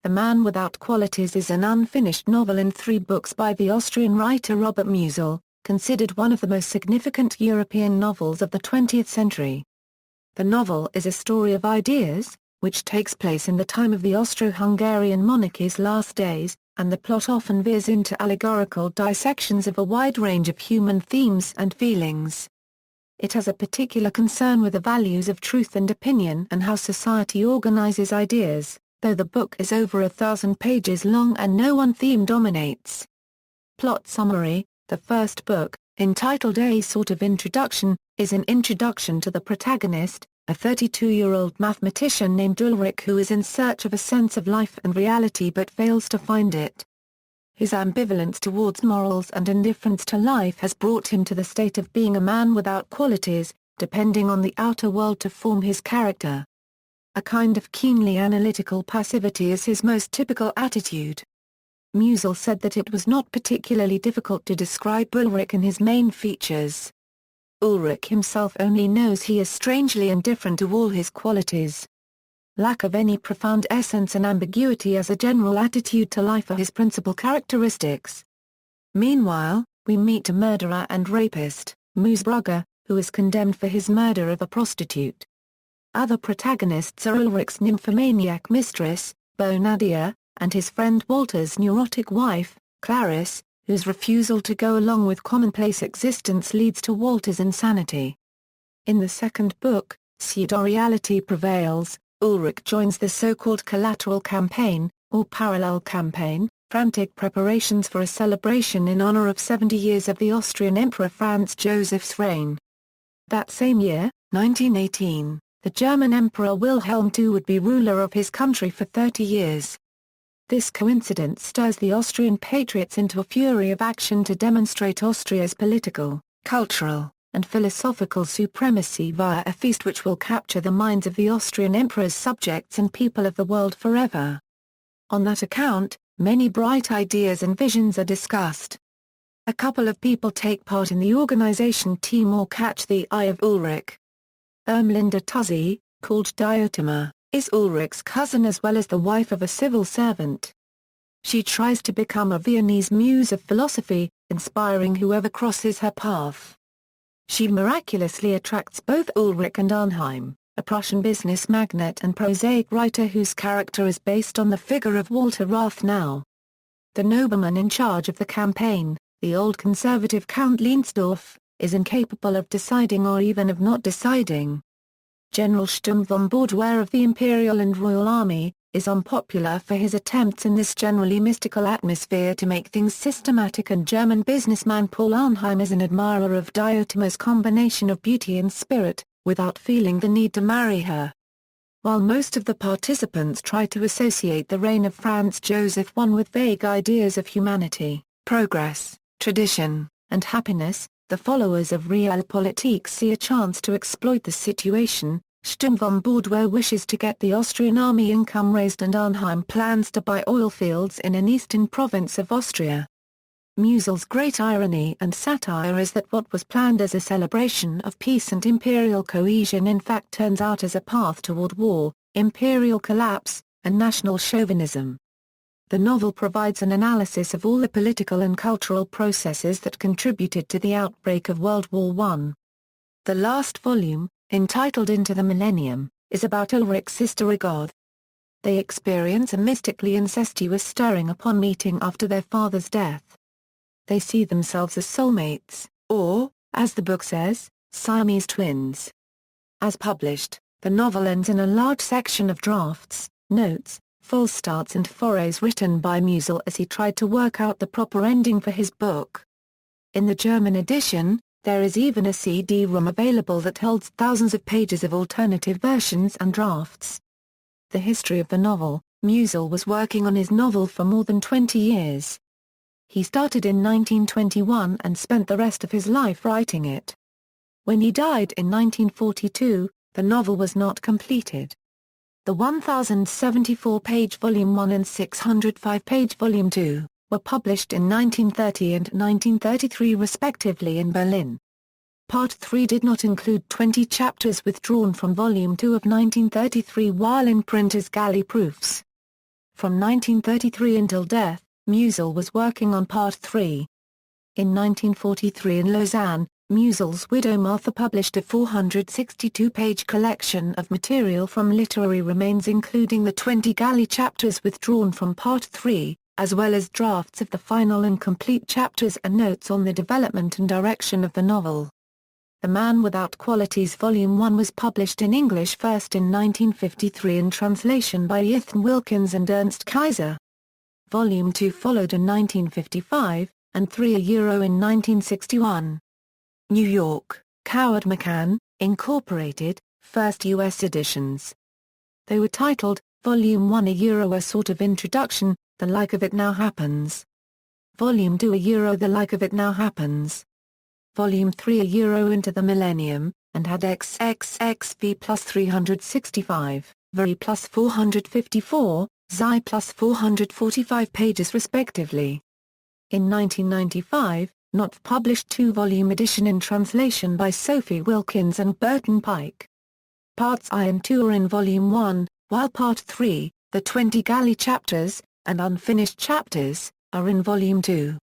The Man Without Qualities is an unfinished novel in 3 books by the Austrian writer Robert Musil, considered one of the most significant European novels of the 20th century. The novel is a story of ideas, which takes place in the time of the Austro-Hungarian monarchy's last days, and the plot often veers into allegorical dissections of a wide range of human themes and feelings. It has a particular concern with the values of truth and opinion and how society organizes ideas, though the book is over 1,000 pages long and no one theme dominates. Plot summary: the first book, entitled A Sort of Introduction, is an introduction to the protagonist, a 32-year-old mathematician named Ulrich who is in search of a sense of life and reality but fails to find it. His ambivalence towards morals and indifference to life has brought him to the state of being a man without qualities, depending on the outer world to form his character. A kind of keenly analytical passivity is his most typical attitude. Musil said that it was not particularly difficult to describe Ulrich and his main features. Ulrich himself only knows he is strangely indifferent to all his qualities. Lack of any profound essence and ambiguity as a general attitude to life are his principal characteristics. Meanwhile, we meet a murderer and rapist, Musbrugger, who is condemned for his murder of a prostitute. Other protagonists are Ulrich's nymphomaniac mistress, Bonadia, and his friend Walter's neurotic wife, Clarice, whose refusal to go along with commonplace existence leads to Walter's insanity. In the second book, Pseudo-reality prevails. Ulrich joins the so-called collateral campaign, or parallel campaign, frantic preparations for a celebration in honor of 70 years of the Austrian Emperor Franz Joseph's reign. That same year, 1918, the German Emperor Wilhelm II would be ruler of his country for 30 years. This coincidence stirs the Austrian patriots into a fury of action to demonstrate Austria's political, cultural, and philosophical supremacy via a feast which will capture the minds of the Austrian emperor's subjects and people of the world forever. On that account, many bright ideas and visions are discussed. A couple of people take part in the organization team or catch the eye of Ulrich. Ermelinda Tuzzi, called Diotima, is Ulrich's cousin as well as the wife of a civil servant. She tries to become a Viennese muse of philosophy, inspiring whoever crosses her path. She miraculously attracts both Ulrich and Arnheim, a Prussian business magnate and prosaic writer whose character is based on the figure of Walter Rathenau. The nobleman in charge of the campaign, the old conservative Count Leinsdorf, is incapable of deciding or even of not deciding. General Sturm von Baudoir of the Imperial and Royal Army, is unpopular for his attempts in this generally mystical atmosphere to make things systematic, and German businessman Paul Arnheim is an admirer of Diotima's combination of beauty and spirit, without feeling the need to marry her. While most of the participants try to associate the reign of Franz Joseph I with vague ideas of humanity, progress, tradition, and happiness, the followers of realpolitik see a chance to exploit the situation. Sturm von Baudoir wishes to get the Austrian army income raised and Arnheim plans to buy oil fields in an eastern province of Austria. Musil's great irony and satire is that what was planned as a celebration of peace and imperial cohesion in fact turns out as a path toward war, imperial collapse, and national chauvinism. The novel provides an analysis of all the political and cultural processes that contributed to the outbreak of World War I. The last volume, entitled Into the Millennium, is about Ulrich's sister Rigoth. They experience a mystically incestuous stirring upon meeting after their father's death. They see themselves as soulmates, or, as the book says, Siamese twins. As published, the novel ends in a large section of drafts, notes, false starts and forays written by Musil as he tried to work out the proper ending for his book. In the German edition, there is even a CD-ROM available that holds thousands of pages of alternative versions and drafts. The history of the novel: Musil was working on his novel for more than 20 years. He started in 1921 and spent the rest of his life writing it. When he died in 1942, the novel was not completed. The 1,074-page Volume 1 and 605-page Volume 2 were published in 1930 and 1933 respectively in Berlin. Part 3 did not include 20 chapters withdrawn from Volume 2 of 1933 while in print as galley proofs. From 1933 until death, Musil was working on Part 3. In 1943 in Lausanne, Musil's widow Martha published a 462-page collection of material from literary remains including the 20 galley chapters withdrawn from Part 3, as well as drafts of the final and complete chapters and notes on the development and direction of the novel. The Man Without Qualities Volume 1 was published in English first in 1953 in translation by Ethan Wilkins and Ernst Kaiser. Volume 2 followed in 1955, and 3 in 1961. New York, Coward McCann, Incorporated, First U.S. editions. They were titled, Volume 1 A Sort of Introduction, The Like of It Now Happens. Volume 2 The Like of It Now Happens. Volume 3 Into the Millennium, and had XXXV plus 365, VERY plus 454, XI plus 445 pages respectively. In 1995, Knopf published 2-volume edition in translation by Sophie Wilkins and Burton Pike. Parts I and II are in Volume 1, while Part 3, the 20 galley chapters, and unfinished chapters, are in Volume 2.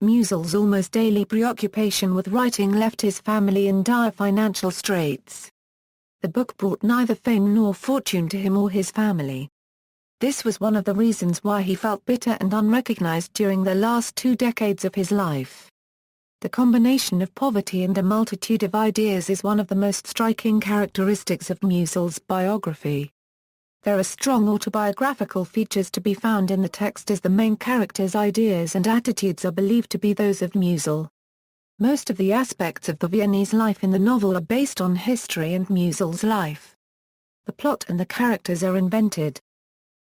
Musil's almost daily preoccupation with writing left his family in dire financial straits. The book brought neither fame nor fortune to him or his family. This was one of the reasons why he felt bitter and unrecognized during the last 2 decades of his life. The combination of poverty and a multitude of ideas is one of the most striking characteristics of Musil's biography. There are strong autobiographical features to be found in the text as the main character's ideas and attitudes are believed to be those of Musil. Most of the aspects of the Viennese life in the novel are based on history and Musil's life. The plot and the characters are invented.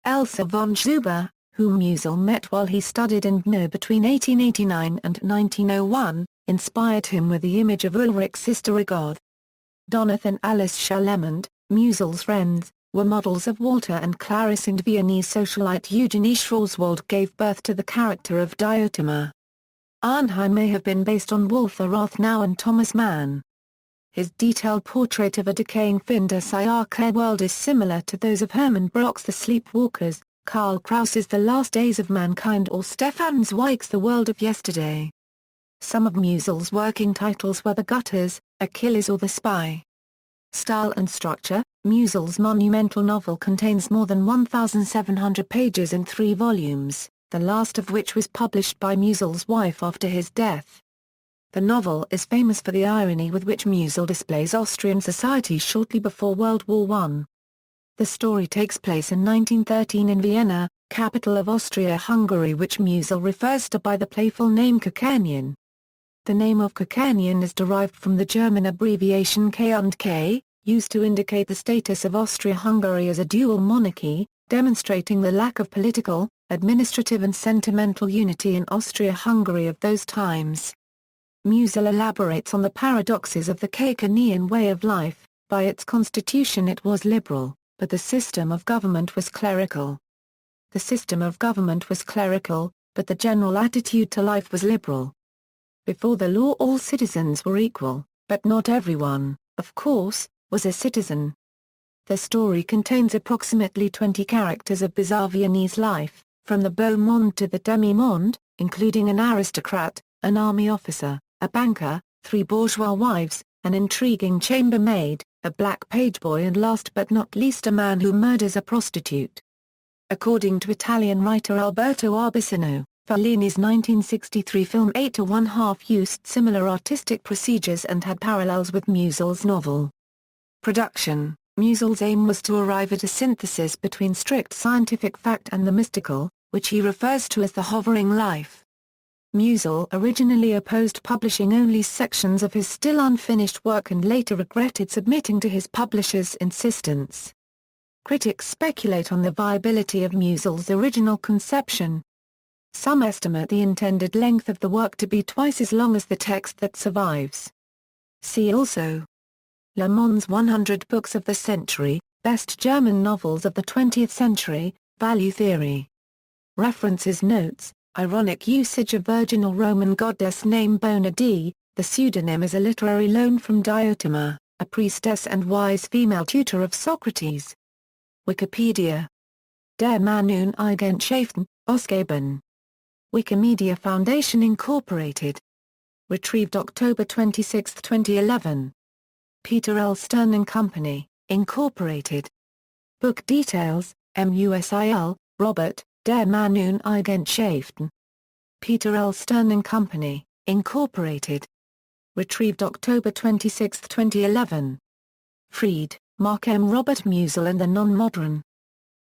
Elsa von Zuber, whom Musil met while he studied in Brno between 1889 and 1901, inspired him with the image of Ulrich's sister Rigaud. Donath and Alice Charlemont, Musil's friends, were models of Walter and Clarice, and Viennese socialite Eugenie Schwarzwald gave birth to the character of Diotima. Arnheim may have been based on Walther Rathenau and Thomas Mann. His detailed portrait of a decaying fin de siècle world is similar to those of Hermann Broch's The Sleepwalkers, Karl Kraus's The Last Days of Mankind, or Stefan Zweig's The World of Yesterday. Some of Musil's working titles were The Gutters, Achilles, or The Spy. Style and structure: Musil's monumental novel contains more than 1,700 pages in 3 volumes, the last of which was published by Musil's wife after his death. The novel is famous for the irony with which Musil displays Austrian society shortly before World War I. The story takes place in 1913 in Vienna, capital of Austria-Hungary, which Musil refers to by the playful name Kakernian. The name of Kakernian is derived from the German abbreviation K&K, used to indicate the status of Austria-Hungary as a dual monarchy, demonstrating the lack of political, administrative and sentimental unity in Austria-Hungary of those times. Musil elaborates on the paradoxes of the Kakernian way of life. By its constitution it was liberal, but the system of government was clerical. The system of government was clerical, but the general attitude to life was liberal. Before the law all citizens were equal, but not everyone, of course, was a citizen. The story contains approximately 20 characters of bizarre Viennese life, from the beau monde to the demi-monde, including an aristocrat, an army officer, a banker, 3 bourgeois wives, an intriguing chambermaid, a black pageboy, and last but not least a man who murders a prostitute. According to Italian writer Alberto Arbisino, Fellini's 1963 film 8 to 1/2 used similar artistic procedures and had parallels with Musil's novel. Production: Musil's aim was to arrive at a synthesis between strict scientific fact and the mystical, which he refers to as the hovering life. Musil originally opposed publishing only sections of his still unfinished work and later regretted submitting to his publisher's insistence. Critics speculate on the viability of Musil's original conception. Some estimate the intended length of the work to be twice as long as the text that survives. See also: Le Mond's 100 Books of the Century, Best German Novels of the 20th Century, Value Theory. References: Notes: Ironic usage of virginal Roman goddess name Bona Dea. The pseudonym is a literary loan from Diotima, a priestess and wise female tutor of Socrates. Wikipedia der Meinung Eigenschaften, Ausgaben. Wikimedia Foundation Incorporated. Retrieved October 26, 2011. Peter L. Stern and Company, Incorporated. Book details, Musil, Robert, der Meinung Eigenschaften. Peter L. Stern and Company, Incorporated. Retrieved October 26, 2011. Fried, Mark M. Robert Musil and the Non-Modern.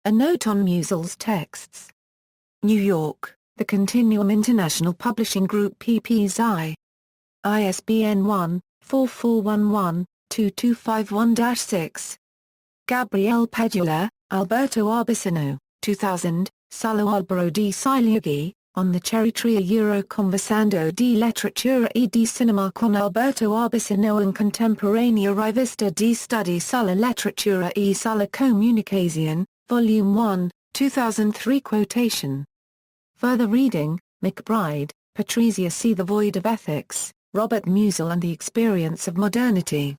A Note on Musil's Texts. New York, The Continuum International Publishing Group pp. ISBN 1-4411-2251-6. Gabriele Pedula, Alberto Arbicino, 2000, Salo Albero di Siliughi, On the Cherry Tree Euro Conversando di Letteratura e di Cinema con Alberto Arbicino in Contemporanea Rivista di Studi sulla Letteratura e sulla Comunicazione, Volume 1, 2003 Quotation. Further reading, McBride, Patrizia C. The Void of Ethics, Robert Musil and the Experience of Modernity.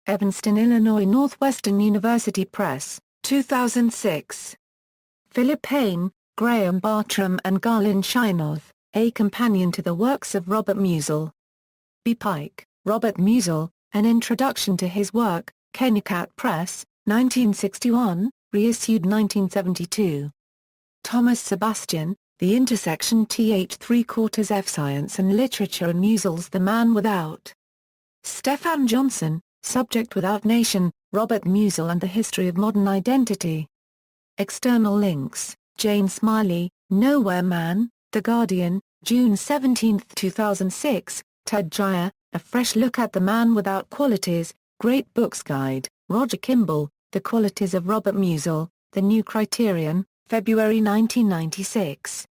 Evanston, Illinois Northwestern University Press, 2006. Philip Payne, Graham Bartram and Garlin Shinoff, A Companion to the Works of Robert Musil. B. Pike, Robert Musil, An Introduction to His Work, Kennicat Press, 1961, reissued 1972. Thomas Sebastian, The Intersection Th 3/4 F Science and Literature and Musil's The Man Without. Stefan Johnson, Subject Without Nation, Robert Musil and the History of Modern Identity. External links, Jane Smiley, Nowhere Man, The Guardian, June 17, 2006, Ted Geier, A Fresh Look at the Man Without Qualities, Great Books Guide, Roger Kimball, The Qualities of Robert Musil, The New Criterion, February 1996.